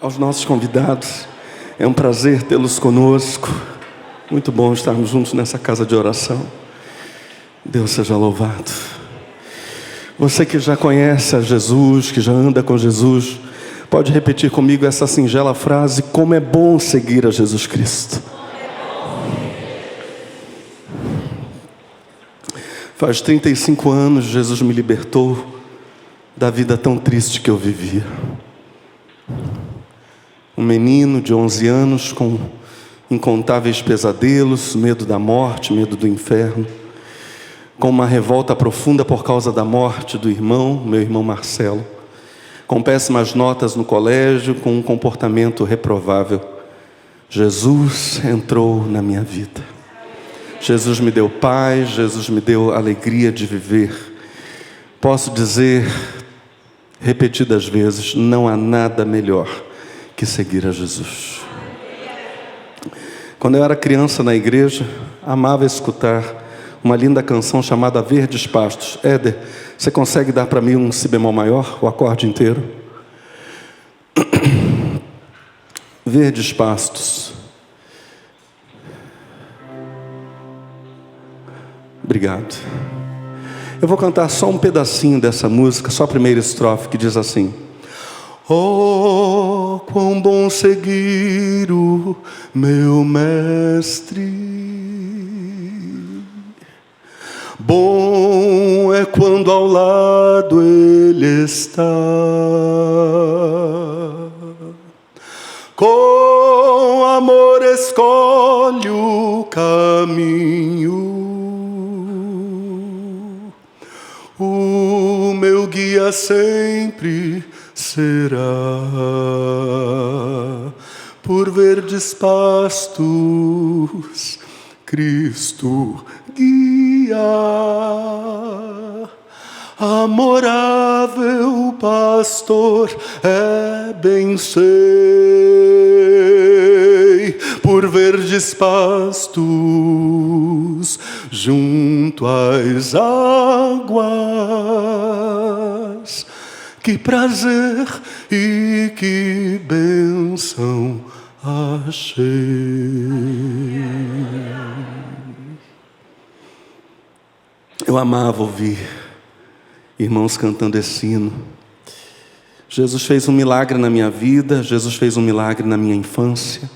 aos nossos convidados. É um prazer tê-los conosco. Muito bom estarmos juntos nessa casa de oração. Deus seja louvado. Você que já conhece a Jesus, que já anda com Jesus, pode repetir comigo essa singela frase: como é bom seguir a Jesus Cristo. Faz 35 anos Jesus me libertou da vida tão triste que eu vivia. Um menino de 11 anos com incontáveis pesadelos, medo da morte, medo do inferno, com uma revolta profunda por causa da morte do irmão, meu irmão Marcelo, com péssimas notas no colégio, com um comportamento reprovável. Jesus entrou na minha vida. Jesus me deu paz, Jesus me deu alegria de viver. Posso dizer repetidas vezes, não há nada melhor que seguir a Jesus. Quando eu era criança na igreja, amava escutar uma linda canção chamada Verdes Pastos. Éder, você consegue dar para mim um si bemol maior, o acorde inteiro? Verdes Pastos. Obrigado. Eu vou cantar só um pedacinho dessa música, só a primeira estrofe, que diz assim: oh, quão bom seguir o meu mestre. Bom é quando ao lado ele está. Com amor escolhe o caminho. O meu guia sempre será. Por verdes pastos Cristo guia. Amorável pastor é bem sei. Por verdes pastos junto às águas. Que prazer e que bênção achei. Eu amava ouvir irmãos cantando esse hino. Jesus fez um milagre na minha vida, Jesus fez um milagre na minha infância.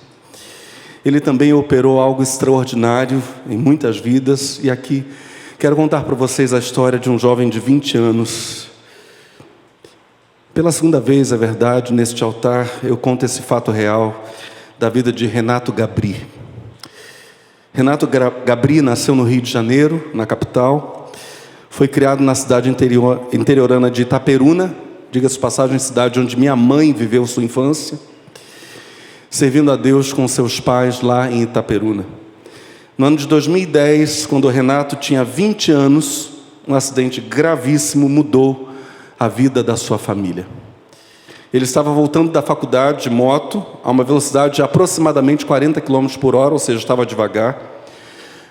Ele também operou algo extraordinário em muitas vidas. E aqui quero contar para vocês a história de um jovem de 20 anos. Pela segunda vez, é verdade, neste altar eu conto esse fato real da vida de Renato Gabri. Renato Gabri nasceu no Rio de Janeiro, na capital. Foi criado na cidade interiorana de Itaperuna, diga-se de passagem, cidade onde minha mãe viveu sua infância, servindo a Deus com seus pais lá em Itaperuna. No ano de 2010, quando o Renato tinha 20 anos, um acidente gravíssimo mudou a vida da sua família. Ele estava voltando da faculdade de moto, a uma velocidade de aproximadamente 40 km por hora, ou seja, estava devagar,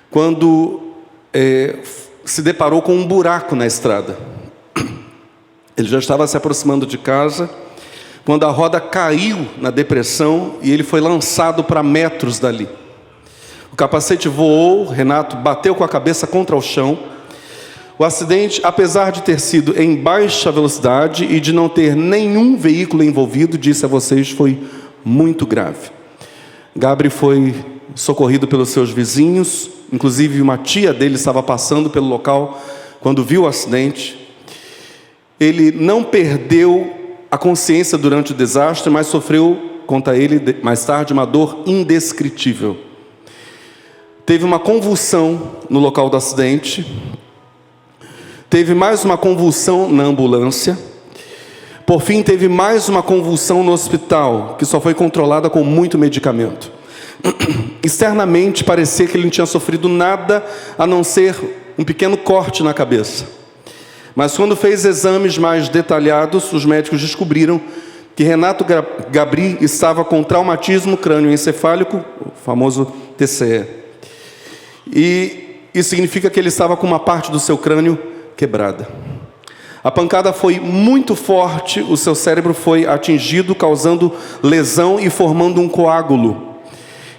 quando se deparou com um buraco na estrada. Ele já estava se aproximando de casa, quando a roda caiu na depressão e ele foi lançado para metros dali. O capacete voou, Renato bateu com a cabeça contra o chão. O acidente, apesar de ter sido em baixa velocidade e de não ter nenhum veículo envolvido, disse a vocês, foi muito grave. Gabri foi socorrido pelos seus vizinhos, inclusive uma tia dele estava passando pelo local quando viu o acidente. Ele não perdeu a consciência durante o desastre, mas sofreu, conta ele mais tarde, uma dor indescritível. Teve uma convulsão no local do acidente. Teve mais uma convulsão na ambulância. Por fim, teve mais uma convulsão no hospital, que só foi controlada com muito medicamento. Externamente, parecia que ele não tinha sofrido nada, a não ser um pequeno corte na cabeça. Mas quando fez exames mais detalhados, os médicos descobriram que Renato Gabri estava com traumatismo crânioencefálico, o famoso TCE. E isso significa que ele estava com uma parte do seu crânio quebrada. A pancada foi muito forte, o seu cérebro foi atingido, causando lesão e formando um coágulo.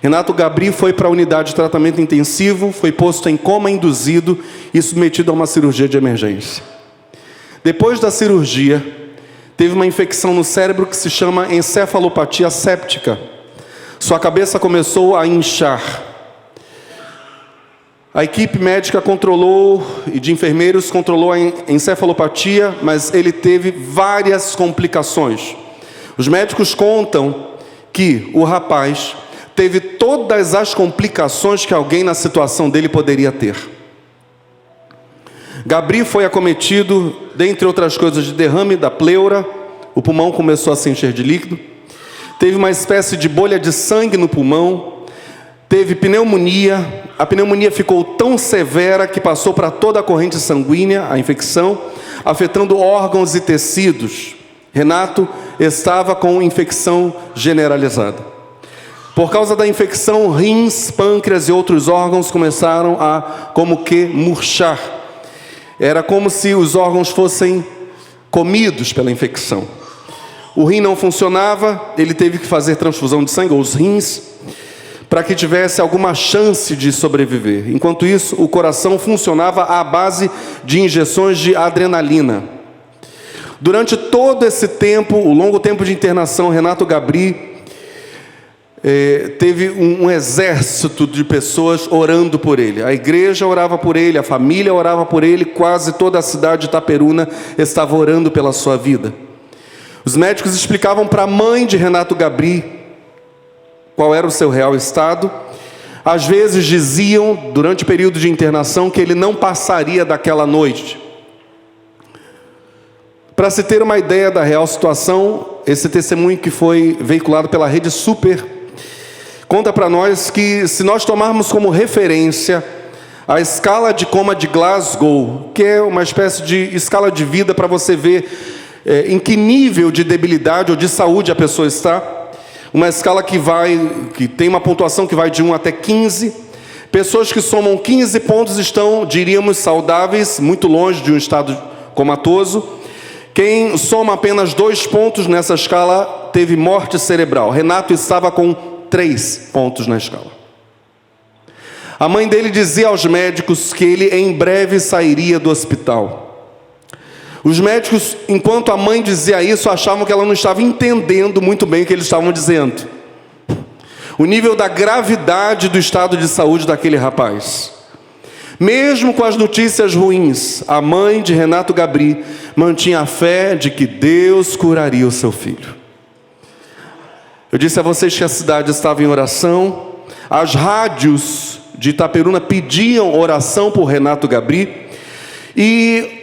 Renato Gabri foi para a unidade de tratamento intensivo, foi posto em coma induzido e submetido a uma cirurgia de emergência. Depois da cirurgia, teve uma infecção no cérebro que se chama encefalopatia séptica. Sua cabeça começou a inchar. A equipe médica controlou, e de enfermeiros controlou a encefalopatia, mas ele teve várias complicações. Os médicos contam que o rapaz teve todas as complicações que alguém na situação dele poderia ter. Gabri foi acometido, dentre outras coisas, de derrame da pleura. O pulmão começou a se encher de líquido. Teve uma espécie de bolha de sangue no pulmão. Teve pneumonia. A pneumonia ficou tão severa que passou para toda a corrente sanguínea, a infecção, afetando órgãos e tecidos. Renato estava com infecção generalizada. Por causa da infecção, rins, pâncreas e outros órgãos começaram a, como que, murchar. Era como se os órgãos fossem comidos pela infecção. O rim não funcionava, ele teve que fazer transfusão de sangue, ou os rins, para que tivesse alguma chance de sobreviver. Enquanto isso, o coração funcionava à base de injeções de adrenalina. Durante todo esse tempo, o longo tempo de internação, Renato Gabri teve um exército de pessoas orando por ele. A igreja orava por ele, a família orava por ele, quase toda a cidade de Itaperuna estava orando pela sua vida. Os médicos explicavam para a mãe de Renato Gabri qual era o seu real estado. Às vezes diziam, durante o período de internação, que ele não passaria daquela noite. Para se ter uma ideia da real situação, esse testemunho que foi veiculado pela Rede Super conta para nós que, se nós tomarmos como referência a escala de coma de Glasgow, que é uma espécie de escala de vida para você ver em que nível de debilidade ou de saúde a pessoa está, uma escala que tem uma pontuação que vai de 1 até 15. Pessoas que somam 15 pontos estão, diríamos, saudáveis, muito longe de um estado comatoso. Quem soma apenas 2 pontos nessa escala teve morte cerebral. Renato estava com 3 pontos na escala. A mãe dele dizia aos médicos que ele em breve sairia do hospital. Os médicos, enquanto a mãe dizia isso, achavam que ela não estava entendendo muito bem o que eles estavam dizendo. O nível da gravidade do estado de saúde daquele rapaz. Mesmo com as notícias ruins, a mãe de Renato Gabri mantinha a fé de que Deus curaria o seu filho. Eu disse a vocês que a cidade estava em oração. As rádios de Itaperuna pediam oração por Renato Gabri. E,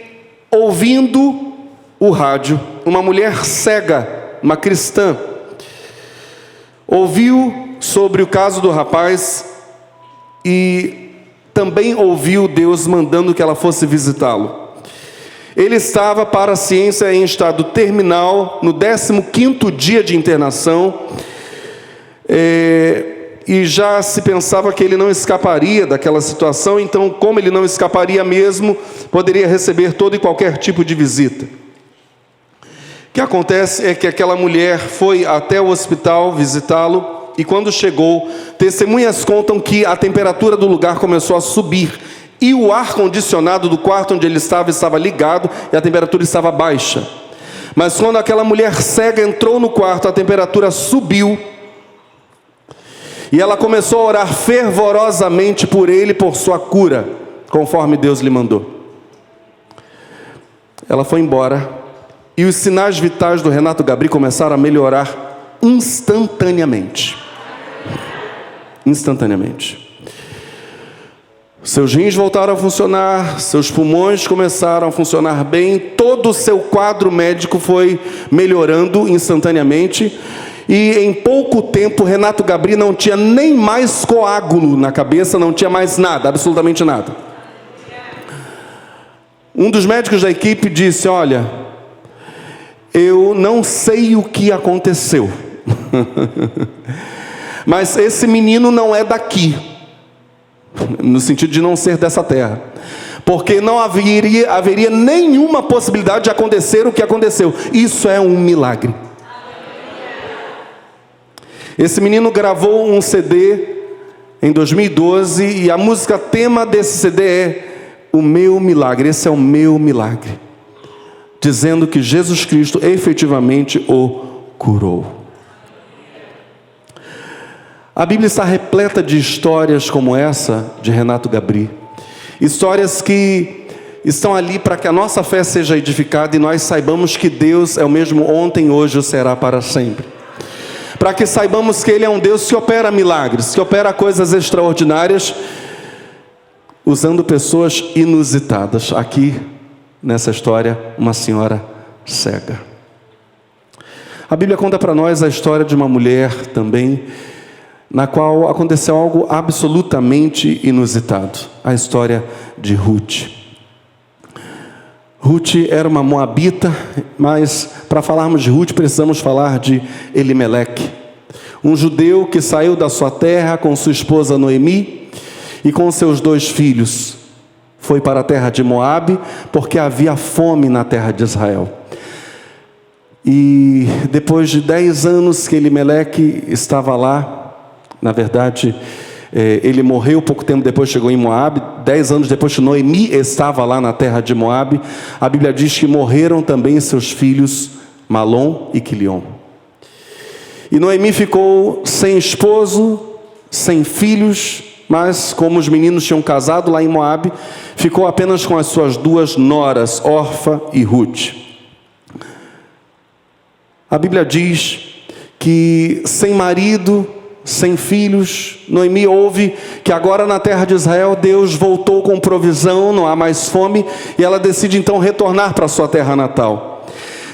ouvindo o rádio, uma mulher cega, uma cristã, ouviu sobre o caso do rapaz e também ouviu Deus mandando que ela fosse visitá-lo. Ele estava, para a ciência, em estado terminal, no 15º dia de internação, e já se pensava que ele não escaparia daquela situação. Então, como ele não escaparia mesmo, poderia receber todo e qualquer tipo de visita. O que acontece é que aquela mulher foi até o hospital visitá-lo, e quando chegou, testemunhas contam que a temperatura do lugar começou a subir, e o ar-condicionado do quarto onde ele estava ligado, e a temperatura estava baixa. Mas quando aquela mulher cega entrou no quarto, a temperatura subiu, e ela começou a orar fervorosamente por ele, por sua cura, conforme Deus lhe mandou. Ela foi embora, e os sinais vitais do Renato Gabri começaram a melhorar instantaneamente. Instantaneamente. Seus rins voltaram a funcionar, seus pulmões começaram a funcionar bem, todo o seu quadro médico foi melhorando instantaneamente. E em pouco tempo, Renato Gabri não tinha nem mais coágulo na cabeça, não tinha mais nada, absolutamente nada. Um dos médicos da equipe disse: olha, eu não sei o que aconteceu, mas esse menino não é daqui, no sentido de não ser dessa terra. porque não haveria nenhuma possibilidade de acontecer o que aconteceu. Isso é um milagre. Esse menino gravou um CD em 2012 e a música tema desse CD é O Meu Milagre. Esse é o meu milagre, dizendo que Jesus Cristo efetivamente o curou. A Bíblia está repleta de histórias como essa de Renato Gabri. Histórias que estão ali para que a nossa fé seja edificada e nós saibamos que Deus é o mesmo ontem, hoje e será para sempre. Para que saibamos que Ele é um Deus que opera milagres, que opera coisas extraordinárias, usando pessoas inusitadas. Aqui, nessa história, uma senhora cega. A Bíblia conta para nós a história de uma mulher também, na qual aconteceu algo absolutamente inusitado. A história de Ruth. Ruth era uma moabita, mas para falarmos de Ruth precisamos falar de Elimeleque, um judeu que saiu da sua terra com sua esposa Noemi e com seus 2 filhos. Foi para a terra de Moabe porque havia fome na terra de Israel. E depois de 10 anos que Elimeleque estava lá, na verdade, ele morreu pouco tempo depois, chegou em Moabe. 10 anos depois que Noemi estava lá na terra de Moabe, a Bíblia diz que morreram também seus filhos Malom e Quilion. E Noemi ficou sem esposo, sem filhos, mas como os meninos tinham casado lá em Moabe, ficou apenas com as suas 2 noras, Orfa e Ruth. A Bíblia diz que sem marido, sem filhos, Noemi ouve que agora na terra de Israel Deus voltou com provisão, não há mais fome, e ela decide então retornar para sua terra natal.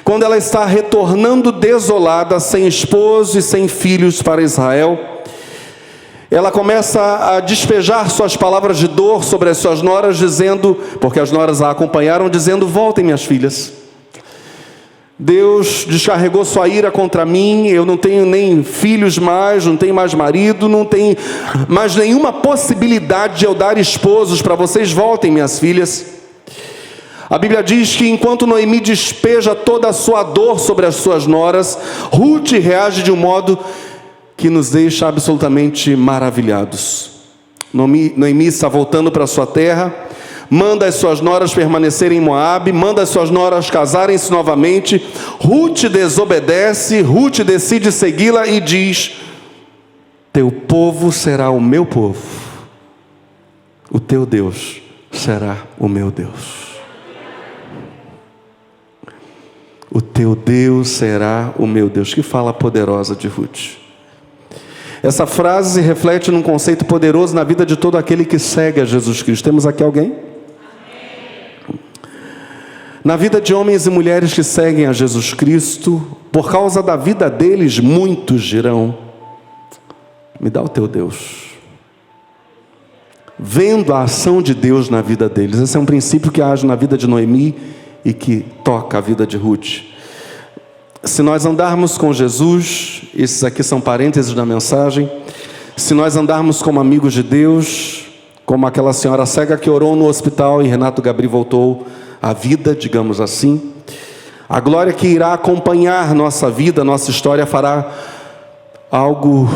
Quando ela está retornando desolada, sem esposo e sem filhos para Israel, ela começa a despejar suas palavras de dor sobre as suas noras, dizendo, porque as noras a acompanharam, dizendo: voltem, minhas filhas. Deus descarregou sua ira contra mim, eu não tenho nem filhos mais, não tenho mais marido, não tenho mais nenhuma possibilidade de eu dar esposos para vocês, voltem, minhas filhas. A Bíblia diz que enquanto Noemi despeja toda a sua dor sobre as suas noras, Ruth reage de um modo que nos deixa absolutamente maravilhados. Noemi está voltando para sua terra, manda as suas noras permanecerem em Moabe, manda as suas noras casarem-se novamente. Ruth desobedece, Ruth decide segui-la e diz: teu povo será o meu povo, o teu Deus será o meu Deus. O teu Deus será o meu Deus. Que fala poderosa de Ruth. Essa frase se reflete num conceito poderoso na vida de todo aquele que segue a Jesus Cristo. Temos aqui alguém? Na vida de homens e mulheres que seguem a Jesus Cristo, por causa da vida deles, muitos dirão: me dá o teu Deus. Vendo a ação de Deus na vida deles. Esse é um princípio que age na vida de Noemi e que toca a vida de Ruth. Se nós andarmos com Jesus, esses aqui são parênteses da mensagem, se nós andarmos como amigos de Deus, como aquela senhora cega que orou no hospital e Renato Gabri voltou à vida, digamos assim, a glória que irá acompanhar nossa vida, nossa história, fará algo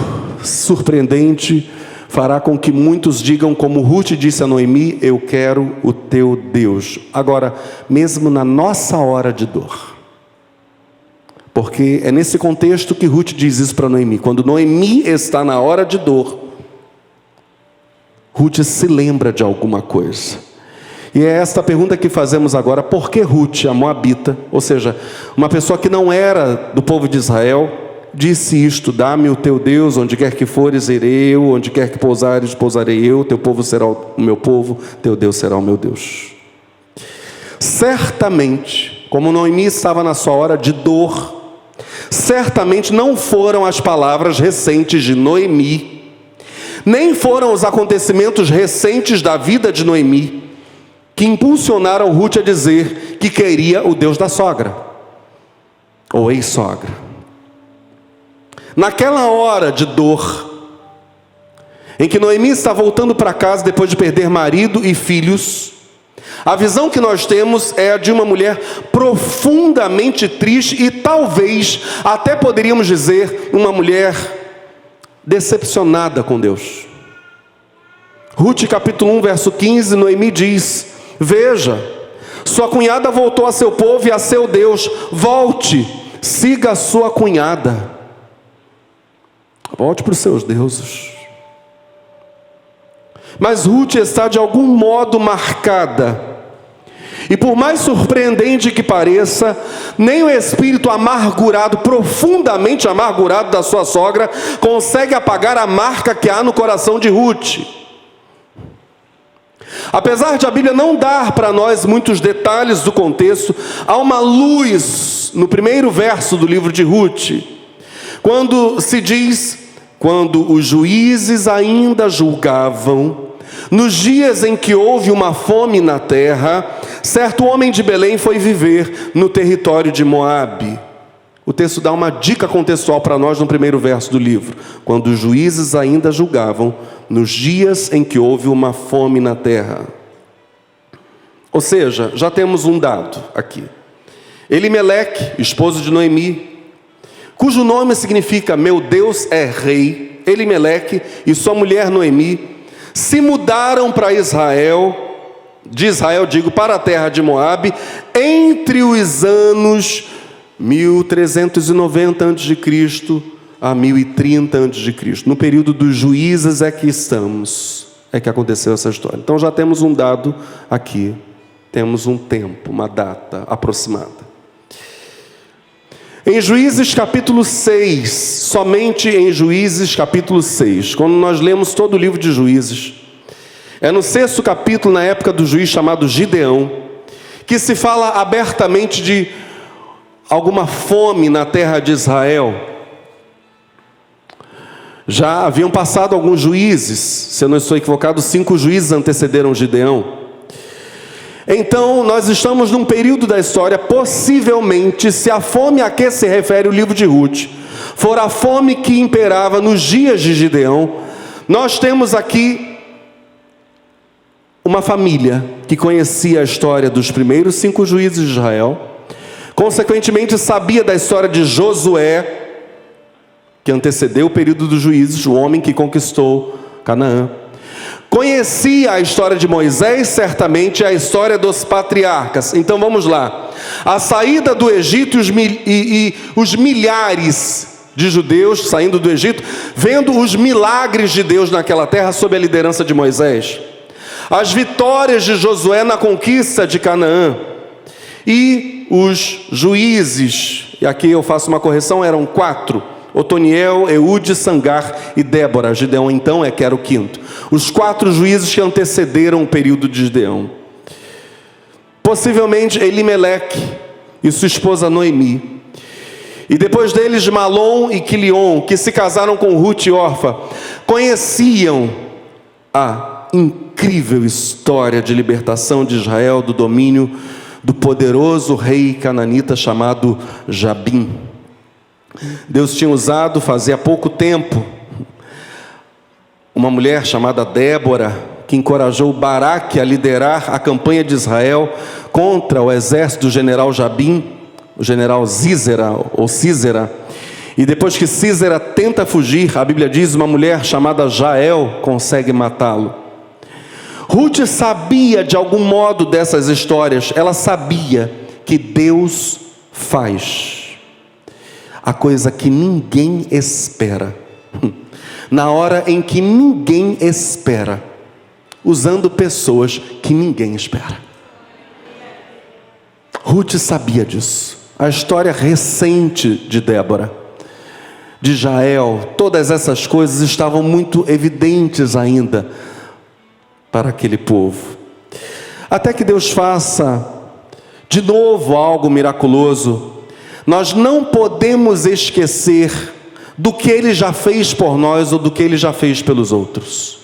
surpreendente, fará com que muitos digam, como Ruth disse a Noemi: eu quero o teu Deus. Agora, mesmo na nossa hora de dor, porque é nesse contexto que Ruth diz isso para Noemi. Quando Noemi está na hora de dor, Ruth se lembra de alguma coisa. E é esta pergunta que fazemos agora: por que Ruth, a moabita, ou seja, uma pessoa que não era do povo de Israel, disse isto: dá-me o teu Deus, onde quer que fores irei eu, onde quer que pousares pousarei eu, teu povo será o meu povo, teu Deus será o meu Deus. Certamente, como Noemi estava na sua hora de dor, certamente não foram as palavras recentes de Noemi, nem foram os acontecimentos recentes da vida de Noemi, que impulsionaram Ruth a dizer que queria o Deus da sogra, ou ex-sogra. Naquela hora de dor, em que Noemi está voltando para casa depois de perder marido e filhos, A visão que nós temos é a de uma mulher profundamente triste e talvez, até poderíamos dizer, uma mulher decepcionada com Deus. Ruth capítulo 1, verso 15, Noemi diz: veja, sua cunhada voltou a seu povo e a seu Deus. Volte, siga a sua cunhada. Volte para os seus deuses. Mas Ruth está de algum modo marcada. E por mais surpreendente que pareça, nem o espírito amargurado, profundamente amargurado da sua sogra, consegue apagar a marca que há no coração de Ruth. Apesar de a Bíblia não dar para nós muitos detalhes do contexto, há uma luz no primeiro verso do livro de Ruth, quando se diz: quando os juízes ainda julgavam, nos dias em que houve uma fome na terra, certo homem de Belém foi viver no território de Moabe. O texto dá uma dica contextual para nós no primeiro verso do livro. Quando os juízes ainda julgavam, nos dias em que houve uma fome na terra. Ou seja, já temos um dado aqui. Elimeleque, esposo de Noemi, cujo nome significa meu Deus é rei, Elimeleque e sua mulher Noemi, se mudaram para Israel, de Israel digo, para a terra de Moabe, entre os anos 1390 a.C. a 1030 a.C. No período dos juízes é que estamos, é que aconteceu essa história. Então já temos um dado aqui, temos um tempo, uma data aproximada. Em Juízes capítulo 6, somente em Juízes capítulo 6, quando nós lemos todo o livro de Juízes, é no 6º capítulo, na época do juiz chamado Gideão, que se fala abertamente de alguma fome na terra de Israel. Já haviam passado alguns juízes, se eu não estou equivocado, 5 juízes antecederam Gideão. Então, nós estamos num período da história, possivelmente, se a fome a que se refere o livro de Ruth for a fome que imperava nos dias de Gideão, nós temos aqui uma família que conhecia a história dos primeiros 5 juízes de Israel, consequentemente sabia da história de Josué, que antecedeu o período dos juízes, o homem que conquistou Canaã. Conhecia a história de Moisés, certamente a história dos patriarcas. Então vamos lá. A saída do Egito e os milhares de judeus saindo do Egito, vendo os milagres de Deus naquela terra sob a liderança de Moisés. As vitórias de Josué na conquista de Canaã. E os juízes, e aqui eu faço uma correção, eram 4. Otoniel, Eude, Sangar e Débora. Gideão então que era o 5º. Os 4 juízes que antecederam o período de Gideão. Possivelmente Elimeleque e sua esposa Noemi. E depois deles Malom e Quilion, que se casaram com Ruth e Orfa, conheciam a incrível história de libertação de Israel do domínio do poderoso rei cananita chamado Jabim. Deus tinha usado, fazia pouco tempo, uma mulher chamada Débora, que encorajou Baraque a liderar a campanha de Israel contra o exército do general Jabim, o general Sísera. E depois que Sísera tenta fugir, a Bíblia diz, uma mulher chamada Jael consegue matá-lo. Ruth sabia de algum modo dessas histórias, ela sabia que Deus faz a coisa que ninguém espera, na hora em que ninguém espera, usando pessoas que ninguém espera. Ruth sabia disso. A história recente de Débora, de Jael, todas essas coisas estavam muito evidentes ainda para aquele povo. Até que Deus faça de novo algo miraculoso. Nós não podemos esquecer do que Ele já fez por nós ou do que Ele já fez pelos outros.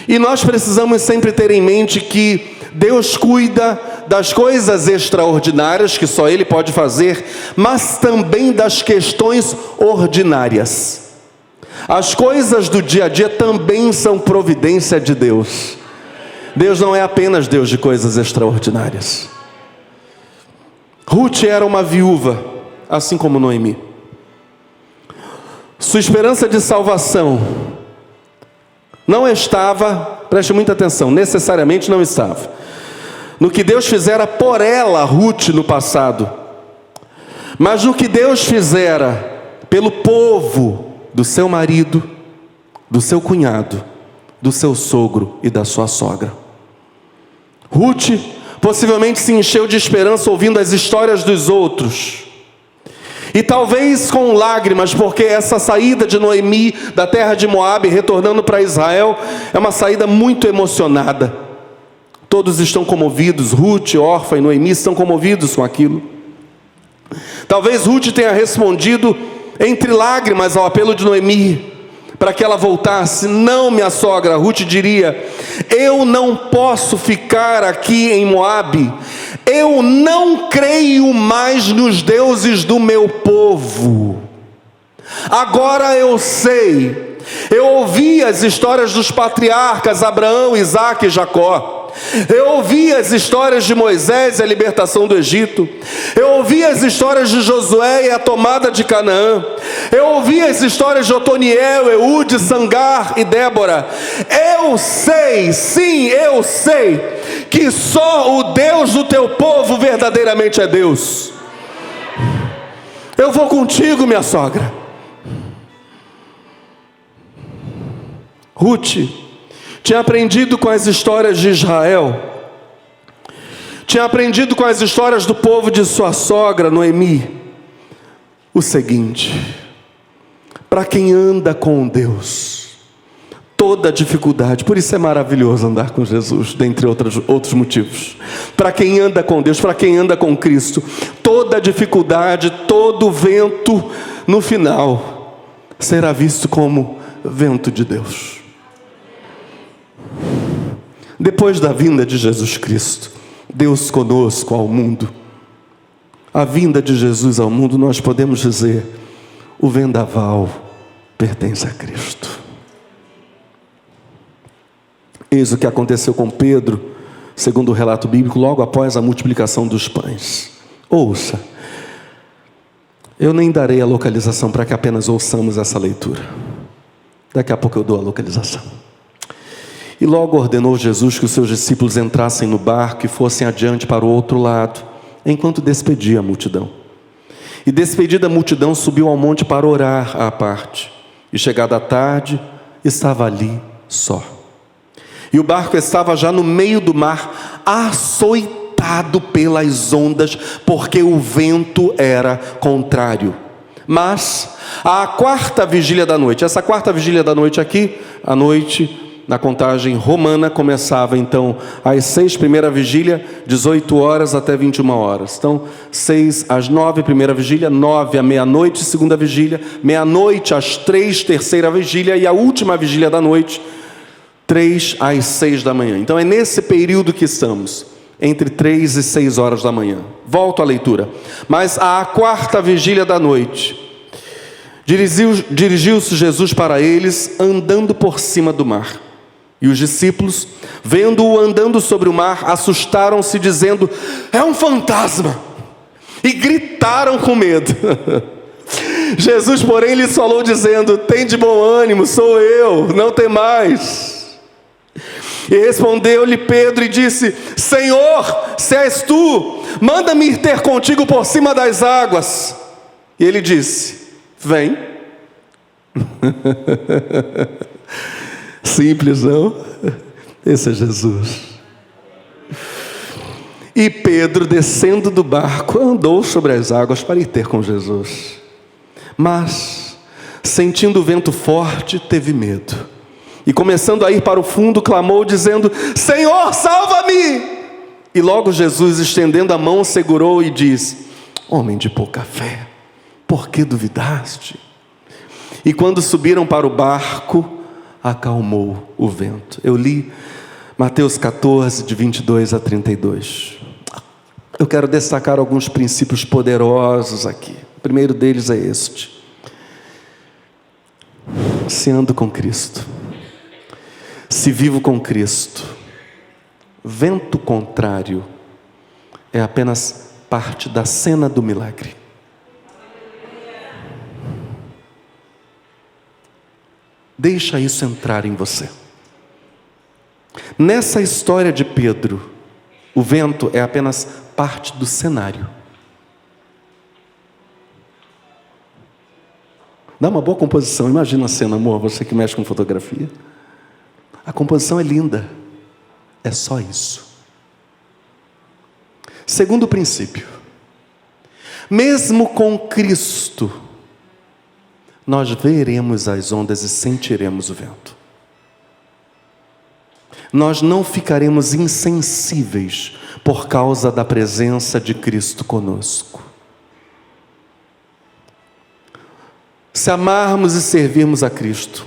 E nós precisamos sempre ter em mente que Deus cuida das coisas extraordinárias que só Ele pode fazer, mas também das questões ordinárias. As coisas do dia a dia também são providência de Deus. Deus não é apenas Deus de coisas extraordinárias. Ruth era uma viúva, assim como Noemi. Sua esperança de salvação não estava, preste muita atenção, necessariamente não estava no que Deus fizera por ela, Ruth, no passado, mas no que Deus fizera pelo povo do seu marido, do seu cunhado, do seu sogro e da sua sogra. Ruth possivelmente se encheu de esperança ouvindo as histórias dos outros, e talvez com lágrimas, porque essa saída de Noemi da terra de Moabe, retornando para Israel, é uma saída muito emocionada. Todos estão comovidos, Ruth, Orfa e Noemi estão comovidos com aquilo. Talvez Ruth tenha respondido entre lágrimas ao apelo de Noemi, para que ela voltasse. Não, minha sogra, Ruth diria: eu não posso ficar aqui em Moabe, eu não creio mais nos deuses do meu povo. Agora eu sei, eu ouvi as histórias dos patriarcas Abraão, Isaque e Jacó. Eu ouvi as histórias de Moisés e a libertação do Egito. Eu ouvi as histórias de Josué e a tomada de Canaã. Eu ouvi as histórias de Otoniel, Eude, Sangar e Débora. Eu sei, sim, eu sei, que só o Deus do teu povo verdadeiramente é Deus. Eu vou contigo, minha sogra. Ruth tinha aprendido com as histórias de Israel, tinha aprendido com as histórias do povo de sua sogra, Noemi, o seguinte: para quem anda com Deus, toda dificuldade, por isso é maravilhoso andar com Jesus, dentre outros motivos. Para quem anda com Deus, para quem anda com Cristo, toda dificuldade, todo vento, no final, será visto como vento de Deus. Depois da vinda de Jesus Cristo, Deus conosco ao mundo, a vinda de Jesus ao mundo, nós podemos dizer: o vendaval pertence a Cristo. Eis o que aconteceu com Pedro, segundo o relato bíblico, logo após a multiplicação dos pães. Ouça, eu nem darei a localização para que apenas ouçamos essa leitura. Daqui a pouco eu dou a localização. E logo ordenou Jesus que os seus discípulos entrassem no barco e fossem adiante para o outro lado, enquanto despedia a multidão. E despedida a multidão, subiu ao monte para orar à parte. E chegada a tarde, estava ali só. E o barco estava já no meio do mar, açoitado pelas ondas, porque o vento era contrário. Mas à quarta vigília da noite, essa quarta vigília da noite aqui, a noite na contagem romana começava então às 6, primeira vigília, 18 horas até 21 horas. Então 6 às 9, primeira vigília, 9 à meia-noite, segunda vigília, meia-noite às 3, terceira vigília, e a última vigília da noite, 3 às 6 da manhã. Então é nesse período que estamos, entre 3 e 6 horas da manhã. Volto à leitura. Mas à quarta vigília da noite, dirigiu-se Jesus para eles, andando por cima do mar. E os discípulos, vendo-o andando sobre o mar, assustaram-se, dizendo: é um fantasma! E gritaram com medo. Jesus, porém, lhes falou, dizendo: tem de bom ânimo, sou eu, não temais. E respondeu-lhe Pedro e disse: Senhor, se és tu, manda-me ir ter contigo por cima das águas. E ele disse: vem. Simples, não? Esse é Jesus. E Pedro, descendo do barco, andou sobre as águas para ir ter com Jesus. Mas, sentindo o vento forte, teve medo. E começando a ir para o fundo, clamou, dizendo: Senhor, salva-me! E logo Jesus, estendendo a mão, segurou e disse: homem de pouca fé, por que duvidaste? E quando subiram para o barco, acalmou o vento. Eu li Mateus 14, de 22 a 32. Eu quero destacar alguns princípios poderosos aqui. O primeiro deles é este: se ando com Cristo, se vivo com Cristo, Vento contrário é apenas parte da cena do milagre. Deixa isso entrar em você. Nessa história de Pedro, o vento é apenas parte do cenário. Dá uma boa composição. Imagina a cena, amor, você que mexe com fotografia. A composição é linda. É só isso. Segundo princípio. Mesmo com Cristo, nós veremos as ondas e sentiremos o vento. Nós não ficaremos insensíveis por causa da presença de Cristo conosco. Se amarmos e servirmos a Cristo,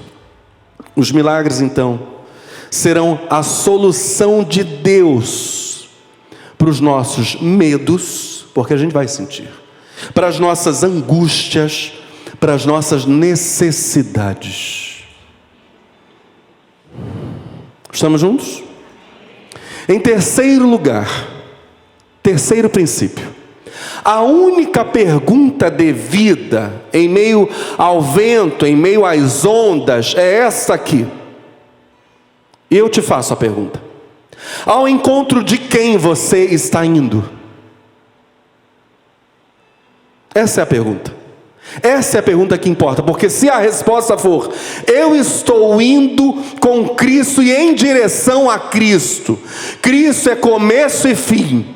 os milagres então serão a solução de Deus para os nossos medos, porque a gente vai sentir, para as nossas angústias, para as nossas necessidades. Estamos juntos? Em terceiro lugar, terceiro princípio, a única pergunta devida em meio ao vento, em meio às ondas, é esta aqui. E eu te faço a pergunta: ao encontro de quem você está indo? Essa é a pergunta. Essa é a pergunta que importa, porque se a resposta for: eu estou indo com Cristo e em direção a Cristo, Cristo é começo e fim,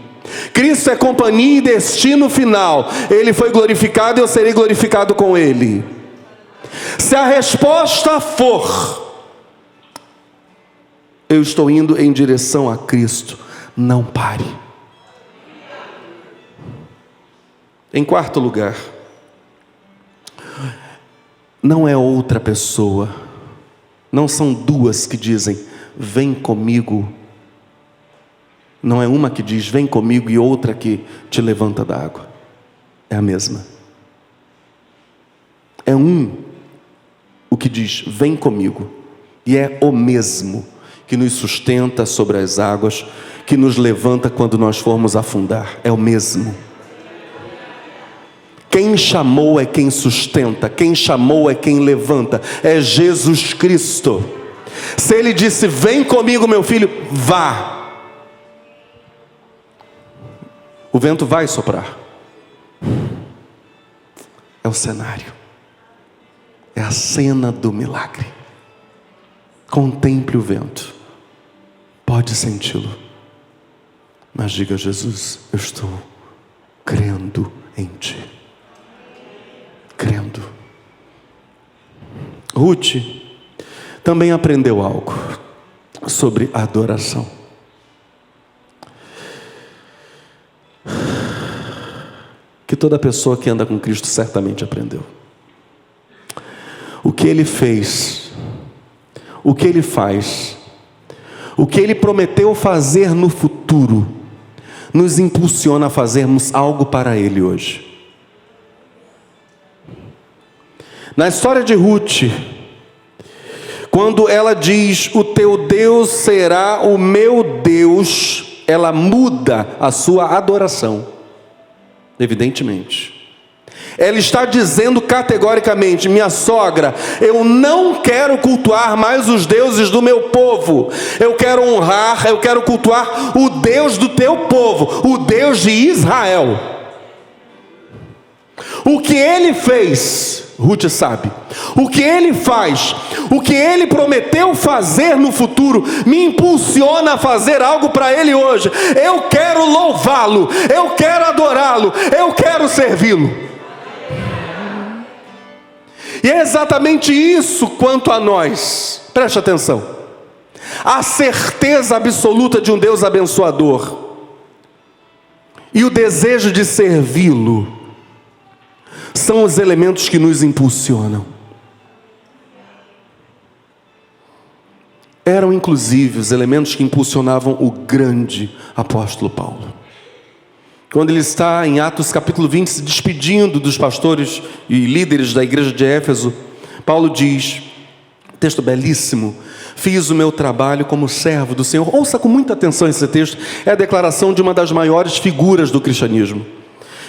Cristo é companhia e destino final, Ele foi glorificado e eu serei glorificado com Ele. Se a resposta for: eu estou indo em direção a Cristo, não pare. Em quarto lugar, não é outra pessoa, não são duas que dizem vem comigo, não é uma que diz vem comigo e outra que te levanta da água, é a mesma. É o que diz vem comigo, e é o mesmo que nos sustenta sobre as águas, que nos levanta quando nós formos afundar, é o mesmo. Quem chamou é quem sustenta, quem chamou é quem levanta, é Jesus Cristo. Se Ele disse vem comigo meu filho, vá, o vento vai soprar. É o cenário, é a cena do milagre. Contemple o vento, pode senti-lo, mas diga: Jesus, eu estou crendo em Ti. Crendo. Ruth também aprendeu algo sobre adoração. Que toda pessoa que anda com Cristo certamente aprendeu. O que Ele fez, o que Ele faz, o que Ele prometeu fazer no futuro, nos impulsiona a fazermos algo para Ele hoje. Na história de Ruth, quando ela diz o teu Deus será o meu Deus, ela muda a sua adoração, evidentemente. Ela está dizendo categoricamente: minha sogra, eu não quero cultuar mais os deuses do meu povo, eu quero honrar, eu quero cultuar o Deus do teu povo, o Deus de Israel. O que Ele fez, Ruth sabe, o que Ele faz, o que Ele prometeu fazer no futuro, me impulsiona a fazer algo para Ele hoje. Eu quero louvá-lo, eu quero adorá-lo, eu quero servi-lo. E é exatamente isso quanto a nós. Preste atenção. A certeza absoluta de um Deus abençoador e o desejo de servi-lo são os elementos que nos impulsionam. Eram inclusive os elementos que impulsionavam o grande apóstolo Paulo. Quando ele está em Atos capítulo 20 se despedindo dos pastores e líderes da igreja de Éfeso, Paulo diz: Texto belíssimo. Fiz o meu trabalho como servo do Senhor. Ouça com muita atenção esse texto. É a declaração de uma das maiores figuras do cristianismo.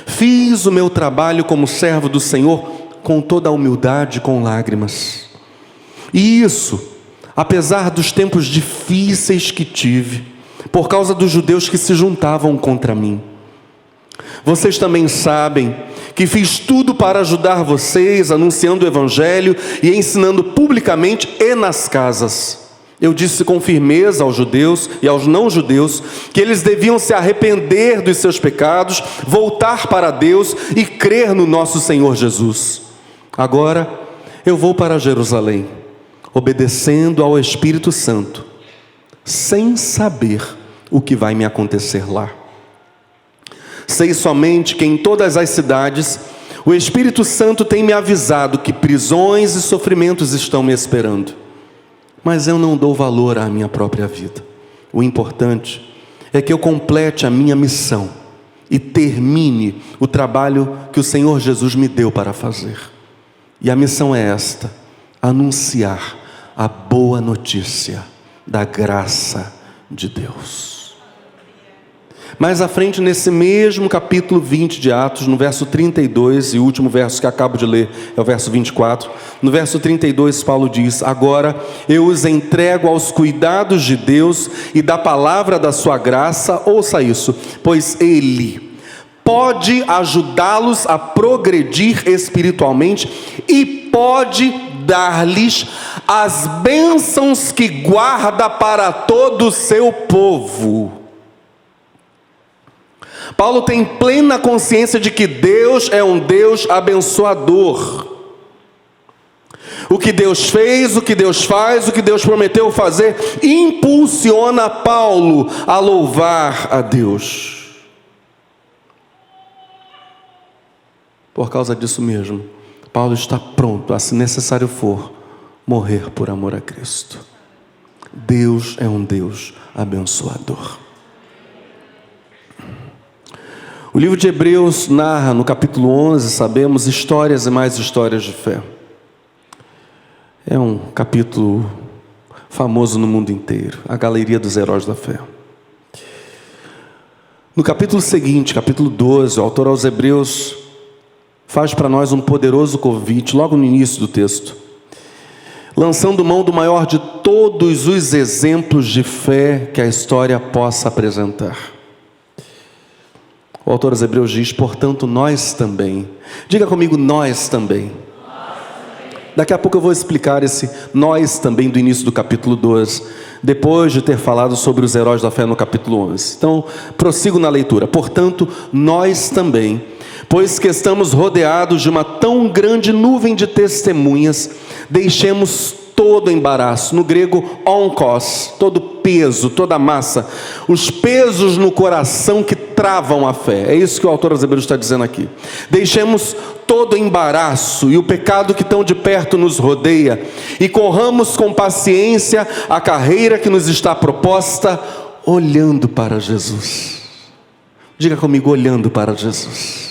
Fiz o meu trabalho como servo do Senhor com toda a humildade, com lágrimas. E isso, apesar dos tempos difíceis que tive, por causa dos judeus que se juntavam contra mim. Vocês também sabem que fiz tudo para ajudar vocês, anunciando o Evangelho e ensinando publicamente e nas casas. Eu disse com firmeza aos judeus e aos não-judeus que eles deviam se arrepender dos seus pecados, voltar para Deus e crer no nosso Senhor Jesus. Agora eu vou para Jerusalém, obedecendo ao Espírito Santo, sem saber o que vai me acontecer lá. Sei somente que em todas as cidades o Espírito Santo tem me avisado que prisões e sofrimentos estão me esperando. Mas eu não dou valor à minha própria vida. O importante é que eu complete a minha missão e termine o trabalho que o Senhor Jesus me deu para fazer. E a missão é esta: anunciar a boa notícia da graça de Deus. Mais à frente, nesse mesmo capítulo 20 de Atos, no verso 32, e o último verso que acabo de ler é o verso 24. No verso 32, Paulo diz: agora eu os entrego aos cuidados de Deus e da palavra da sua graça. Ouça isso: pois Ele pode ajudá-los a progredir espiritualmente e pode dar-lhes as bênçãos que guarda para todo o seu povo. Paulo tem plena consciência de que Deus é um Deus abençoador. O que Deus fez, o que Deus faz, o que Deus prometeu fazer, impulsiona Paulo a louvar a Deus. Por causa disso mesmo, Paulo está pronto a, se necessário for, morrer por amor a Cristo. Deus é um Deus abençoador. O livro de Hebreus narra, no capítulo 11, sabemos, histórias e mais histórias de fé. É um capítulo famoso no mundo inteiro, a galeria dos heróis da fé. No capítulo seguinte, capítulo 12, o autor aos Hebreus faz para nós um poderoso convite, logo no início do texto, lançando mão do maior de todos os exemplos de fé que a história possa apresentar. O autor aos Hebreus diz: portanto nós também. Diga comigo: nós também. Daqui a pouco eu vou explicar esse nós também do início do capítulo 12, depois de ter falado sobre os heróis da fé no capítulo 11. Então, prossigo na leitura. Portanto, nós também, pois que estamos rodeados de uma tão grande nuvem de testemunhas, deixemos todo embaraço, no grego onkos, todo peso, toda massa, os pesos no coração que travam a fé. É isso que o autor aos Hebreus está dizendo aqui. Deixemos todo embaraço e o pecado que tão de perto nos rodeia, e corramos com paciência a carreira que nos está proposta, olhando para Jesus. Diga comigo: olhando para Jesus.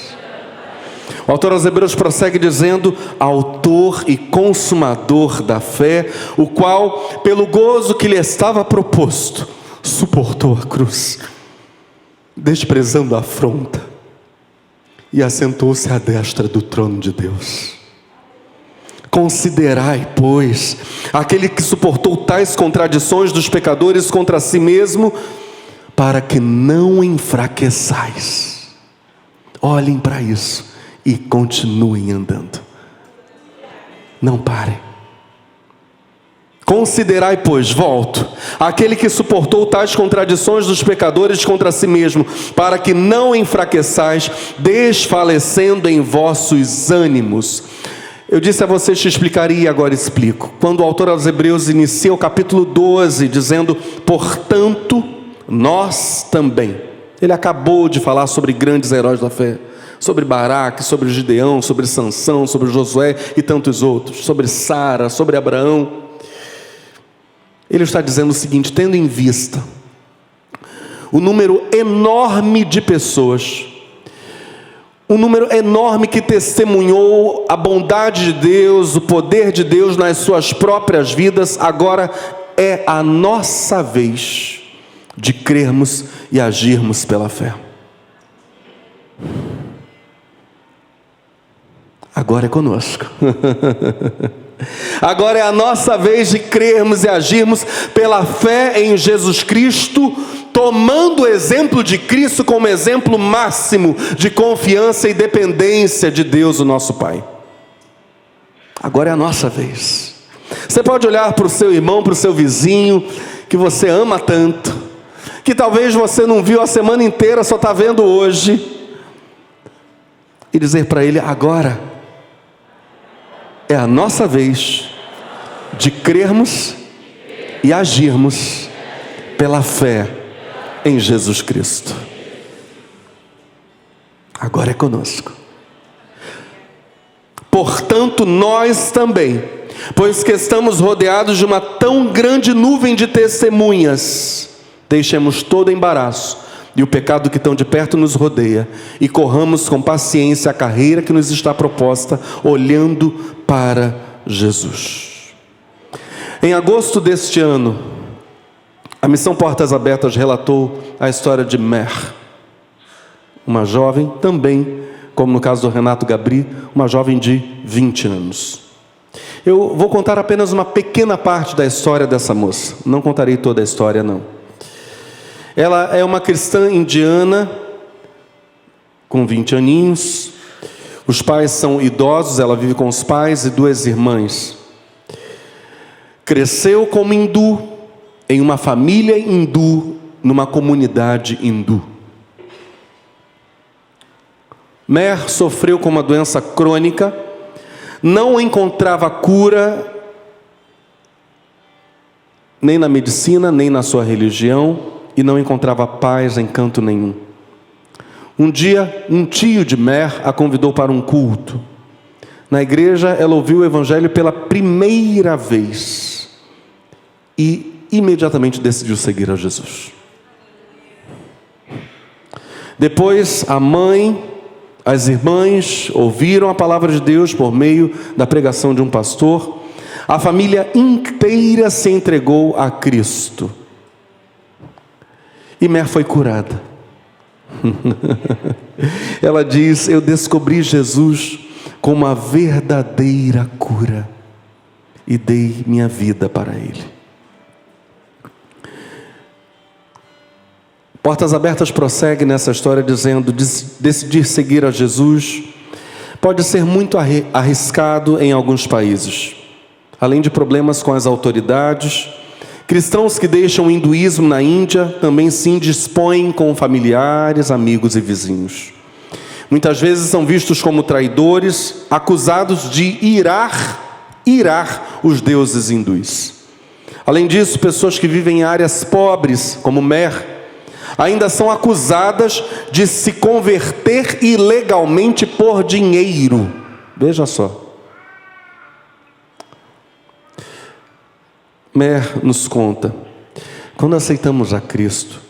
O autor aos Hebreus prossegue dizendo: autor e consumador da fé, o qual, pelo gozo que lhe estava proposto, suportou a cruz, desprezando a afronta, e assentou-se à destra do trono de Deus. Considerai, pois, aquele que suportou tais contradições dos pecadores contra si mesmo, para que não enfraqueçais. Olhem para isso e continuem andando. Não parem. Considerai, pois, volto, aquele que suportou tais contradições dos pecadores contra si mesmo, para que não enfraqueçais, desfalecendo em vossos ânimos. Eu disse a vocês que explicaria, e agora explico. Quando o autor aos Hebreus inicia o capítulo 12, dizendo: portanto, nós também. Ele acabou de falar sobre grandes heróis da fé, sobre Baraque, sobre Gideão, sobre Sansão, sobre Josué e tantos outros, sobre Sara, sobre Abraão. Ele está dizendo o seguinte: tendo em vista o número enorme de pessoas, Um número enorme que testemunhou a bondade de Deus, o poder de Deus nas suas próprias vidas. Agora é a nossa vez de crermos e agirmos pela fé. Agora é conosco. Agora é a nossa vez de crermos e agirmos pela fé em Jesus Cristo, tomando o exemplo de Cristo como exemplo máximo de confiança e dependência de Deus, o nosso Pai. Agora é a nossa vez. Você pode olhar para o seu irmão, para o seu vizinho, que você ama tanto, que talvez você não viu a semana inteira, só está vendo hoje, e dizer para ele: agora é a nossa vez de crermos e agirmos pela fé em Jesus Cristo. Agora é conosco. Portanto, nós também, pois que estamos rodeados de uma tão grande nuvem de testemunhas, deixemos todo embaraço e o pecado que tão de perto nos rodeia, e corramos com paciência a carreira que nos está proposta, olhando para Jesus. Em agosto deste ano, a Missão Portas Abertas relatou a história de Mer, uma jovem também, como no caso do Renato Gabri, uma jovem de 20 anos. Eu vou contar apenas uma pequena parte da história dessa moça, não contarei toda a história não. Ela é uma cristã indiana, com 20 aninhos. Os pais são idosos, ela vive com os pais e 2 irmãs. Cresceu como hindu, em uma família hindu, numa comunidade hindu. Mer sofreu com uma doença crônica, não encontrava cura, nem na medicina, nem na sua religião, e não encontrava paz em canto nenhum. Um dia, um tio de Mer a convidou para um culto. Na igreja, ela ouviu o evangelho pela primeira vez e imediatamente decidiu seguir a Jesus. Depois, a mãe, as irmãs ouviram a palavra de Deus por meio da pregação de um pastor. A família inteira se entregou a Cristo. E Mer foi curada. Ela diz: eu descobri Jesus como a verdadeira cura e dei minha vida para Ele. Portas Abertas prossegue nessa história dizendo: decidir seguir a Jesus pode ser muito arriscado em alguns países. Além de problemas com as autoridades, cristãos que deixam o hinduísmo na Índia também se indispõem com familiares, amigos e vizinhos. Muitas vezes são vistos como traidores, acusados de irar os deuses hindus. Além disso, pessoas que vivem em áreas pobres, como Mer, ainda são acusadas de se converter ilegalmente por dinheiro. Veja só. Mer nos conta: quando aceitamos a Cristo,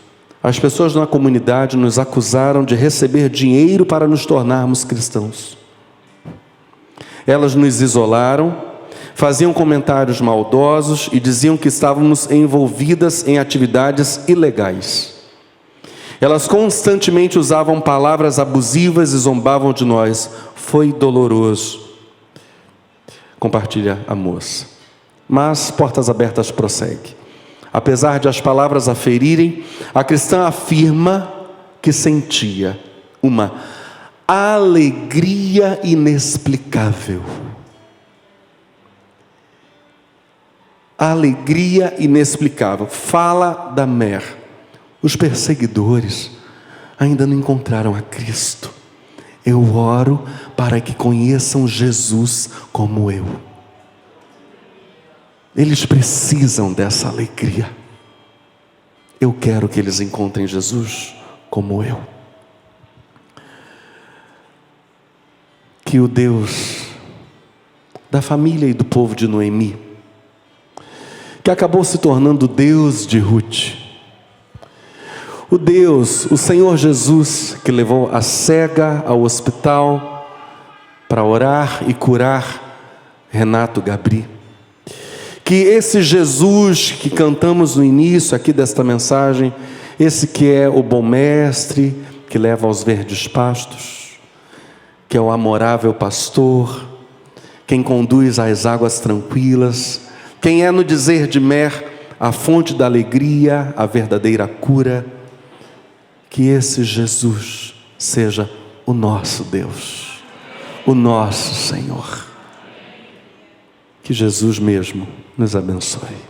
as pessoas na comunidade nos acusaram de receber dinheiro para nos tornarmos cristãos. Elas nos isolaram, faziam comentários maldosos e diziam que estávamos envolvidas em atividades ilegais. Elas constantemente usavam palavras abusivas e zombavam de nós. Foi doloroso. Compartilha a moça. Mas Portas Abertas prossegue. Apesar de as palavras a ferirem, a cristã afirma que sentia uma alegria inexplicável. Alegria inexplicável. Fala da Mer. Os perseguidores ainda não encontraram a Cristo. Eu oro para que conheçam Jesus como eu. Eles precisam dessa alegria. Eu quero que eles encontrem Jesus como eu. Que o Deus da família e do povo de Noemi, que acabou se tornando Deus de Ruth, O Deus, o Senhor Jesus, que levou a cega ao hospital para orar e curar Renato Gabri. Que esse Jesus que cantamos no início aqui desta mensagem, esse que é o bom mestre, que leva aos verdes pastos, que é o amorável pastor, quem conduz às águas tranquilas, quem é no dizer de Mer a fonte da alegria, a verdadeira cura, que esse Jesus seja o nosso Deus, o nosso Senhor. Que Jesus mesmo nos abençoe.